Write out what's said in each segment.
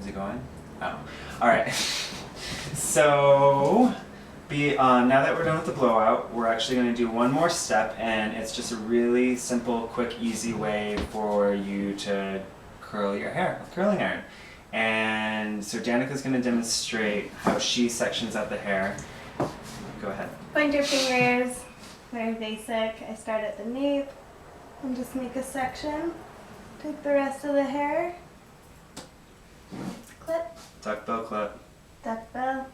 Is it going? Oh. Alright. So, now that we're done with the blowout, we're actually going to do one more step, and it's just a really simple, quick, easy way for you to curl your hair with curling iron. And so Danica's going to demonstrate how she sections out the hair. Go ahead. Point your fingers, very basic. I start at the nape and just make a section. Take the rest of the hair, clip, Duck bill clip. duck bill,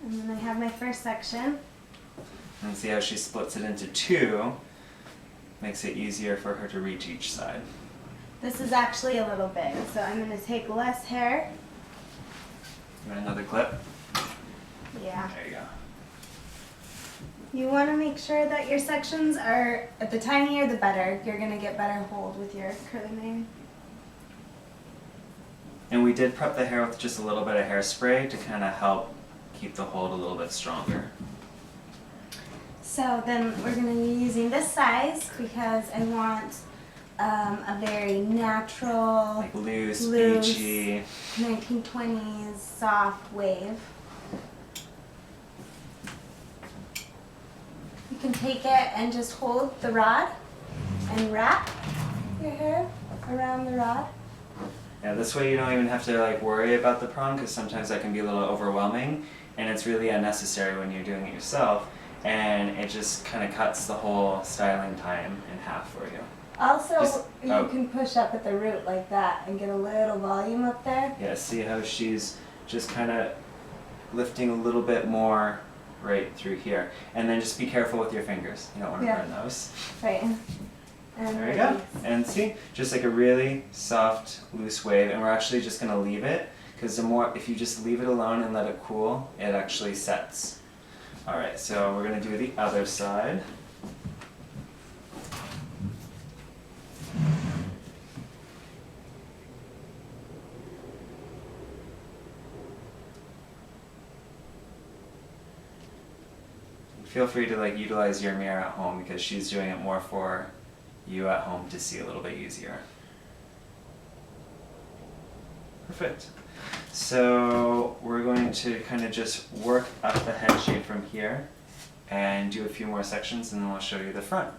and then I have my first section. And see how she splits it into two. Makes it easier for her to reach each side. This is actually a little big, so I'm going to take less hair. You want another clip? Yeah. There you go. You want to make sure that your sections are, the tinier the better. You're going to get better hold with your curling iron. And we did prep the hair with just a little bit of hairspray to kind of help keep the hold a little bit stronger. So then we're going to be using this size because I want a very natural, Like loose, beachy. 1920s soft wave. You can take it and just hold the rod and wrap your hair around the rod. Yeah, this way you don't even have to like worry about the prong, because sometimes that can be a little overwhelming, and it's really unnecessary when you're doing it yourself, and it just kind of cuts the whole styling time in half for you. Also, you can push up at the root like that and get a little volume up there. Yeah, see how she's just kind of lifting a little bit more right through here. And then just be careful with your fingers. You don't want to burn those. Right. And there you go. And see, just like a really soft, loose wave. And we're actually just going to leave it, because the more, if you just leave it alone and let it cool, it actually sets. Alright, so we're going to do the other side. Feel free to like utilize your mirror at home, because she's doing it more for you at home to see a little bit easier. Perfect. So we're going to kind of just work up the head shape from here and do a few more sections, and then we'll show you the front.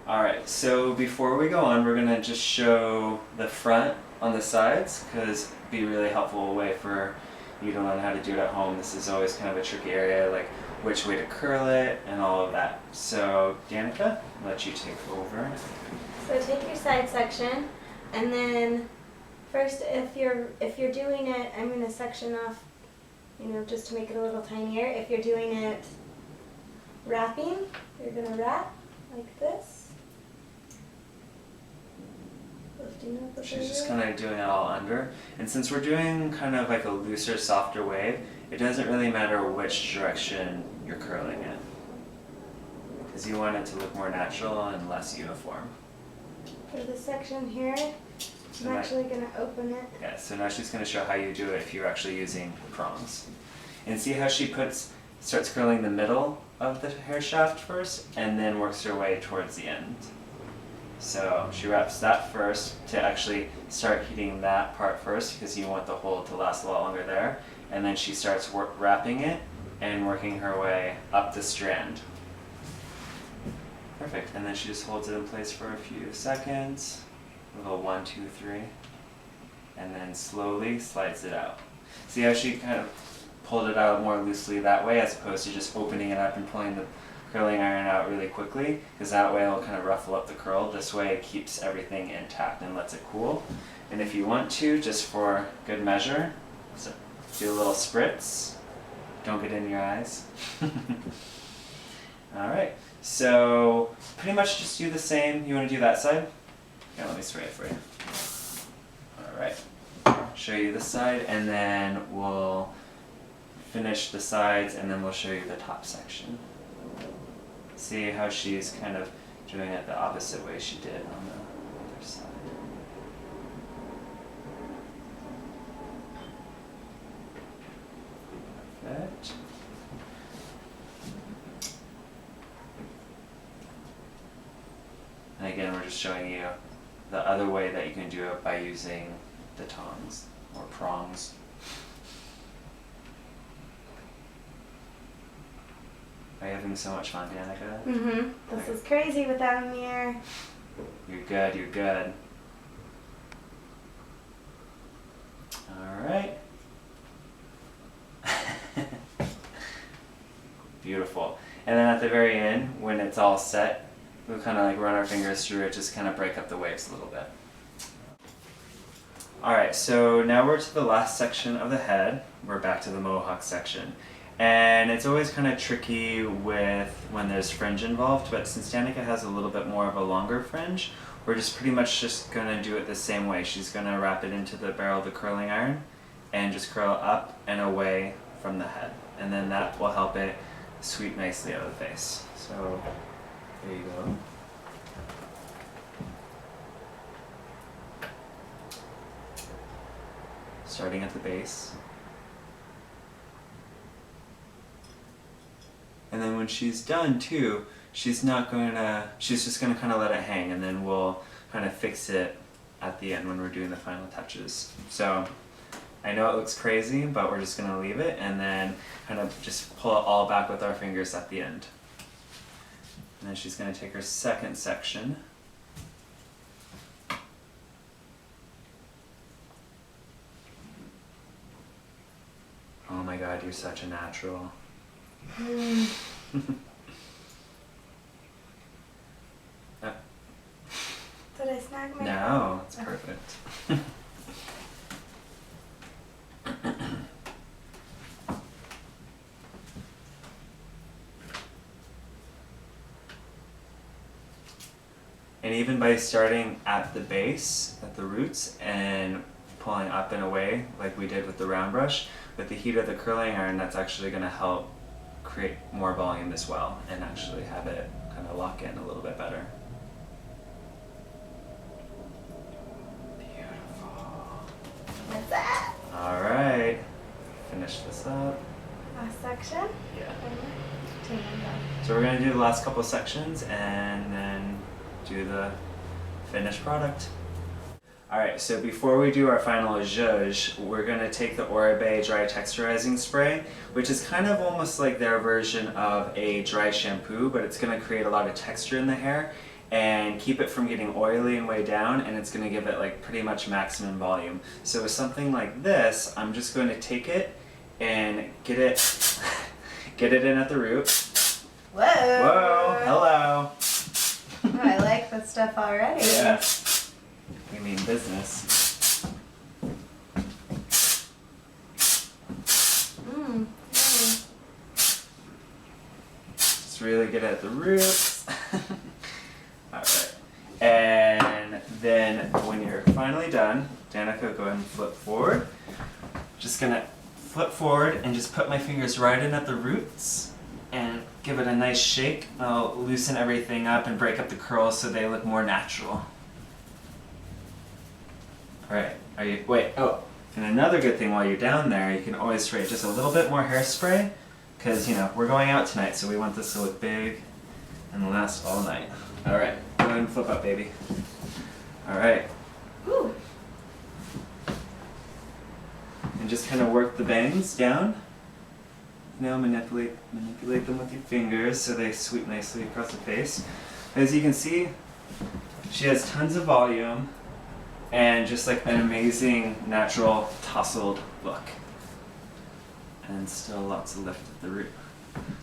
Alright, so before we go on, we're going to just show the front on the sides, because it'd be a really helpful way for you to learn how to do it at home. This is always kind of a tricky area, like which way to curl it and all of that. So Danica, I'll let you take over. So take your side section, and then first, if you're doing it, I'm going to section off, just to make it a little tinier. If you're doing it wrapping, you're going to wrap like this. Lifting up the She's just kind of doing it all under. And since we're doing kind of like a looser, softer wave, it doesn't really matter which direction you're curling in, because you want it to look more natural and less uniform. For this section here, So I'm actually going to open it. Yeah, so now she's going to show how you do it if you're actually using prongs. And see how she starts curling the middle of the hair shaft first, and then works her way towards the end. So she wraps that first to actually start heating that part first, because you want the hold to last a lot longer there. And then she starts wrapping it and working her way up the strand. Perfect. And then she just holds it in place for a few seconds. A little 1, 2, 3. And then slowly slides it out. See how she kind of pulled it out more loosely that way, as opposed to just opening it up and pulling the curling iron out really quickly, because that way it'll kind of ruffle up the curl. This way it keeps everything intact and lets it cool. And if you want to, just for good measure, so do a little spritz. Don't get in your eyes. Alright, so pretty much just do the same. You want to do that side? Yeah, let me spray it for you. Alright, show you this side, and then we'll finish the sides, and then we'll show you the top section. See how she's kind of doing it the opposite way she did on the other side. Perfect. And again, we're just showing you the other way that you can do it by using the tongs or prongs. Are you having so much fun, Danica? Mm-hmm. This is crazy without a mirror. You're good, you're good. Alright. Beautiful. And then at the very end, when it's all set, we'll kind of like run our fingers through it, just kind of break up the waves a little bit. Alright, so now we're to the last section of the head. We're back to the mohawk section. And it's always kind of tricky with when there's fringe involved, but since Danica has a little bit more of a longer fringe, we're just pretty much just going to do it the same way. She's going to wrap it into the barrel of the curling iron and just curl up and away from the head. And then that will help it sweep nicely out of the face. So there you go. Starting at the base. And then when she's done too, she's just gonna kind of let it hang, and then we'll kind of fix it at the end when we're doing the final touches. So I know it looks crazy, but we're just gonna leave it and then kind of just pull it all back with our fingers at the end. And then she's gonna take her second section. Oh my God, you're such a natural. Mm. Did I snag my No, it's perfect. And even by starting at the base, at the roots, and pulling up and away like we did with the round brush, with the heat of the curling iron, that's actually going to help create more volume as well and actually have it kind of lock in a little bit better. Beautiful. That's it. Alright, finish this up. Last section. Yeah. Turn it on. So we're going to do the last couple sections and then do the finished product. Alright, so before we do our final zhuzh, we're going to take the Oribe Dry Texturizing Spray, which is kind of almost like their version of a dry shampoo, but it's going to create a lot of texture in the hair and keep it from getting oily and way down, and it's going to give it like pretty much maximum volume. So with something like this, I'm just going to take it and get it in at the root. Whoa! Whoa, hello! Oh, I like this stuff already. Yeah. We mean business. Just really get at the roots. Alright. And then when you're finally done, Danica, go ahead and flip forward. Just gonna flip forward and just put my fingers right in at the roots and give it a nice shake. I'll loosen everything up and break up the curls so they look more natural. Alright, and another good thing while you're down there, you can always spray just a little bit more hairspray, because, you know, we're going out tonight, so we want this to look big and last all night. Alright, go ahead and flip up, baby. Alright. Woo. And just kind of work the bangs down. Now manipulate them with your fingers so they sweep nicely across the face. As you can see, she has tons of volume and just like an amazing natural tousled look. And still lots of lift at the root.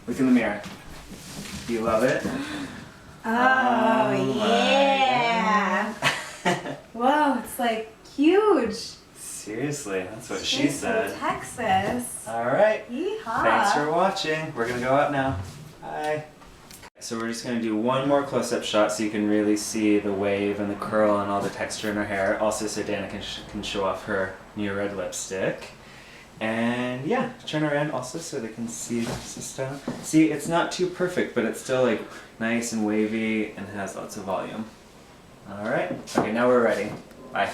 Look in the mirror. Do you love it? Oh yeah! Whoa, it's like huge. Seriously, that's what she said. Texas. Alright. Yeehaw. Thanks for watching. We're gonna go out now. Bye. So we're just gonna do one more close-up shot so you can really see the wave and the curl and all the texture in her hair. Also so Danica can show off her new red lipstick. And yeah, turn around also so they can see the style. See, it's not too perfect, but it's still like nice and wavy and has lots of volume. Alright, okay, now we're ready. Bye.